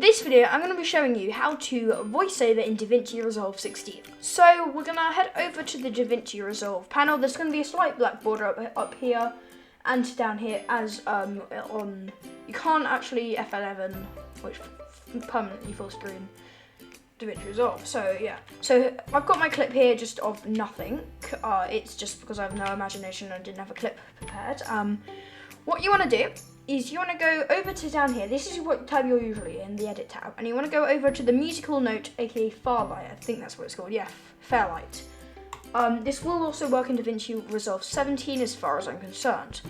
this video, I'm going to be showing you how to voice over in DaVinci Resolve 16. So we're going to head over to the DaVinci Resolve panel. There's going to be a slight black border up here and down here as on, you can't actually F11, which permanently full screen DaVinci Resolve. So yeah, so I've got my clip here just of nothing. It's just because I have no imagination and didn't have a clip prepared. What you want to do is you want to go over to down here. This is what tab you're usually in, the edit tab, and you want to go over to the musical note, aka Farlight. I think that's what it's called. Yeah, Fairlight. This will also work in DaVinci Resolve 17 as far as I'm concerned.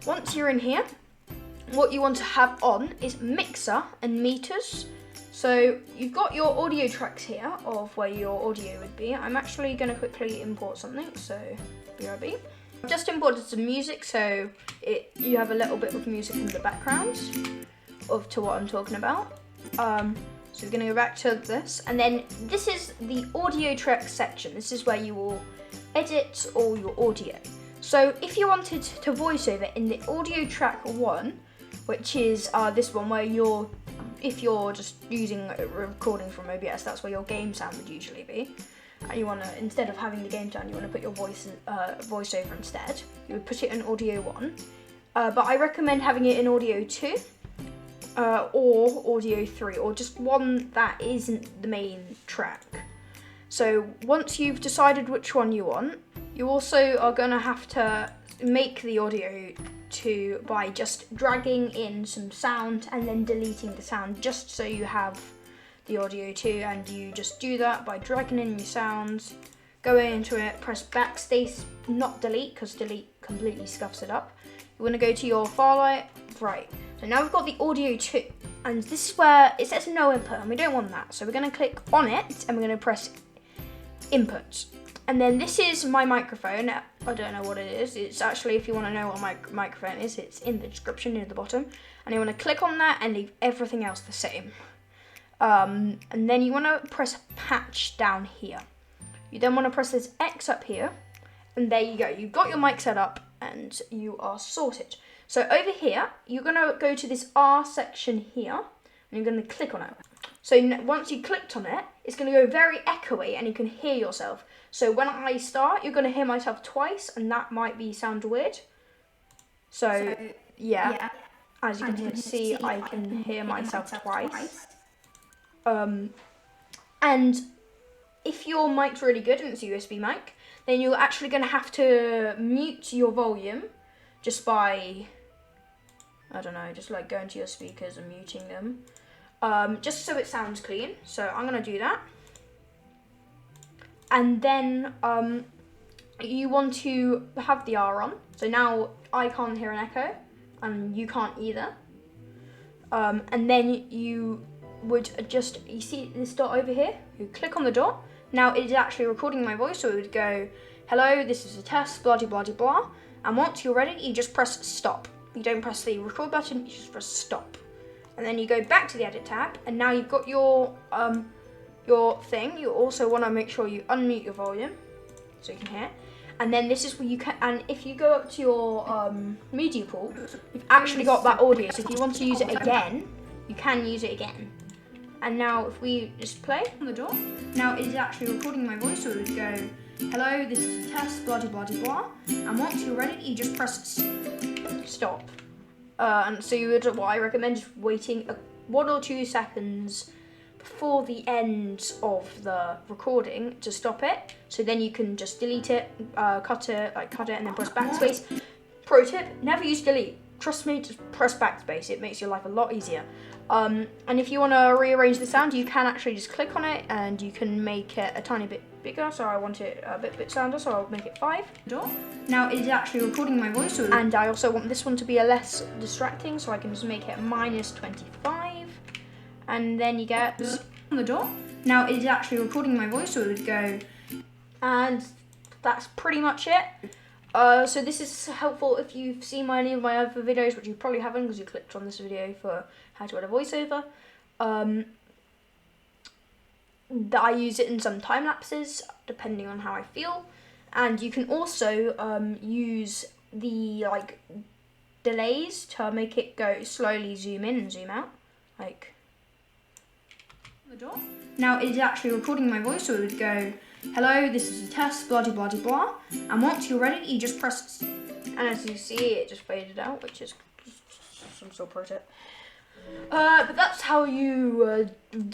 Once you're in here, what you want to have on is mixer and meters. So you've got your audio tracks here of where your audio would be. I'm actually going to quickly import something, so BRB. I've just imported some music, so you have a little bit of music in the background to what I'm talking about. So we're going to go back to this, and then this is the audio track section. This is where you will edit all your audio. So if you wanted to voice over in the audio track 1, which is this one where if you're just using a recording from OBS, that's where your game sound would usually be. And you want to, instead of having the game sound, you want to put your voiceover instead. You would put it in audio 1, but I recommend having it in audio 2 or audio 3, or just one that isn't the main track. So once you've decided which one you want, you also are going to have to make the audio 2 by just dragging in some sound and then deleting the sound, just so you have the audio 2, and you just do that by dragging in your sounds, go into it, press backspace, not delete, because delete completely scuffs it up. You want to go to your Farlight, right. So now we've got the audio 2, and this is where it says no input, and we don't want that. So we're going to click on it, and we're going to press input. And then this is my microphone. I don't know what it is. It's actually, if you want to know what my microphone is, it's in the description near the bottom. And you want to click on that and leave everything else the same. And then you want to press patch down here. You then want to press this X up here, and there you go. You've got your mic set up and you are sorted. So over here, you're going to go to this R section here, and you're going to click on it. So once you clicked on it, it's going to go very echoey and you can hear yourself. So when I start, you're going to hear myself twice, and that might sound weird. So yeah, as you can see, I can hear myself twice. And if your mic's really good and it's a USB mic, then you're actually going to have to mute your volume just by, I don't know, just like going to your speakers and muting them, just so it sounds clean. So I'm going to do that. And then you want to have the R on. So now I can't hear an echo and you can't either. And then you would adjust, you see this dot over here? You click on the dot. Now it is actually recording my voice, so it would go, hello, this is a test, blah, blah, blah, blah. And once you're ready, you just press stop. You don't press the record button, you just press stop. And then you go back to the edit tab, and now you've got your thing. You also want to make sure you unmute your volume so you can hear. And then this is where you can, and if you go up to your media pool, you've actually got that audio. So if you want to use it again, you can use it again. And now if we just play on the door, now it is actually recording my voice, so it would go, hello, this is a test, blah, blah, blah, blah. And once you're ready, you just press stop. And so what I recommend is waiting 1 or 2 seconds before the end of the recording to stop it. So then you can just delete it, cut it, and then press backspace. Pro tip, never use delete. Trust me, just press backspace. It makes your life a lot easier. And if you want to rearrange the sound, you can actually just click on it and you can make it a tiny bit bigger. So I want it a bit sounder, so I'll make it 5. Now it is actually recording my voice, and I also want this one to be a less distracting, so I can just make it -25. And then you get on the door. Now it is actually recording my voice, so it would go, and that's pretty much it. So this is helpful if you've seen any of my other videos, which you probably haven't because you clicked on this video for how to add a voiceover. That I use it in some time lapses, depending on how I feel. And you can also use the delays to make it go slowly zoom in and zoom out. Now it is actually recording my voice, so it would go, hello, this is a test, blah, blah, blah, blah. And once you're ready, you just press, and as you see, it just faded out, which is some sort of pro tip. But that's how you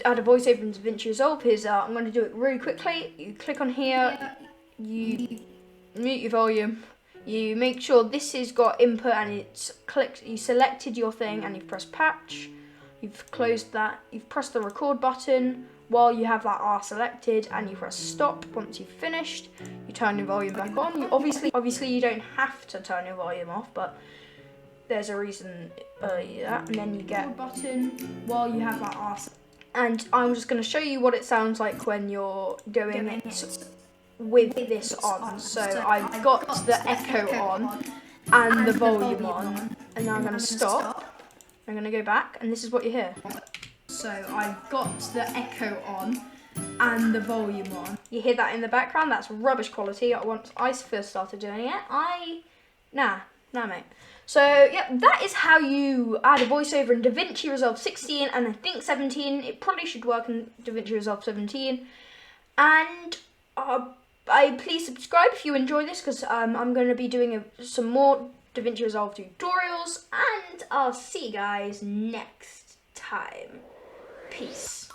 add a voiceover in DaVinci Resolve. I'm going to do it really quickly. You click on here, you mute your volume, you make sure this has got input and it's clicked, you selected your thing and you've pressed patch, you've closed that, you've pressed the record button while you have that R selected, and you press stop. Once you've finished, you turn your volume back on. Obviously you don't have to turn your volume off, but there's a reason, and then you get button while you have that R. And I'm just going to show you what it sounds like when you're doing it with this on. So I've got the echo on and the volume on, and now I'm going to stop. I'm going to go back, and this is what you hear. So I've got the echo on and the volume on. You hear that in the background? That's rubbish quality. Once I first started doing it, nah mate. So yeah, that is how you add a voiceover in DaVinci Resolve 16 and I think 17. It probably should work in DaVinci Resolve 17. And please subscribe if you enjoy this, because I'm going to be doing some more DaVinci Resolve tutorials, and I'll see you guys next time. Peace.